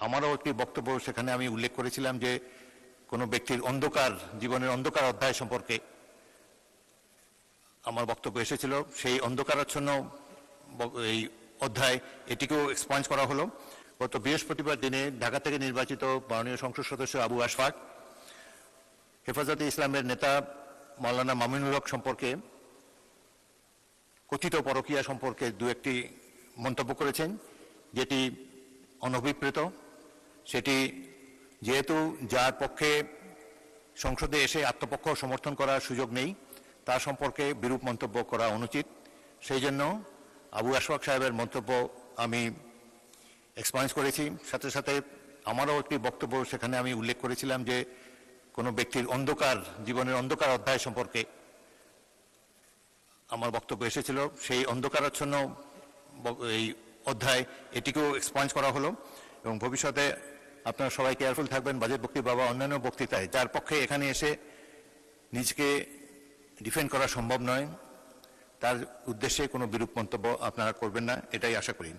আমারও একটি বক্তব্য সেখানে আমি উল্লেখ করেছিলাম যে কোনো ব্যক্তির অন্ধকার জীবনের অন্ধকার অধ্যায় সম্পর্কে আমার বক্তব্য এসেছিল। সেই অন্ধকারাচ্ছন্ন এই অধ্যায় এটিকেও এক্সপাঞ্জ করা হলো। গত বৃহস্পতিবার দিনে ঢাকা থেকে নির্বাচিত মাননীয় সংসদ সদস্য আবু আশফাক হেফাজতে ইসলামের নেতা মাওলানা মামিনুল হক সম্পর্কে কথিত পরকীয়া সম্পর্কে দু একটি মন্তব্য করেছেন, যেটি অনভিপ্রেত। সেটি যেহেতু যার পক্ষে সংসদে এসে আত্মপক্ষ সমর্থন করার সুযোগ নেই, তার সম্পর্কে বিরূপ মন্তব্য করা অনুচিত। সেই জন্য আবু আশফাক সাহেবের মন্তব্য আমি এক্সপাঞ্জ করেছি। সাথে সাথে আমারও একটি বক্তব্য সেখানে আমি উল্লেখ করেছিলাম যে কোনো ব্যক্তির অন্ধকার জীবনের অন্ধকার অধ্যায় সম্পর্কে আমার বক্তব্য এসেছিল। সেই অন্ধকারাচ্ছন্ন এই অধ্যায় এটিকেও এক্সপাঞ্জ করা হলো। এবং ভবিষ্যতে আপনারা সবাই কেয়ারফুল থাকবেন বাজেট বক্তৃতা বা অন্যান্য বক্তৃতায় যার পক্ষে এখানে এসে নিজকে ডিফেন্ড করা সম্ভব নয়, তার উদ্দেশ্যে কোনো বিরূপ মন্তব্য আপনারা করবেন না, এটাই আশা করি।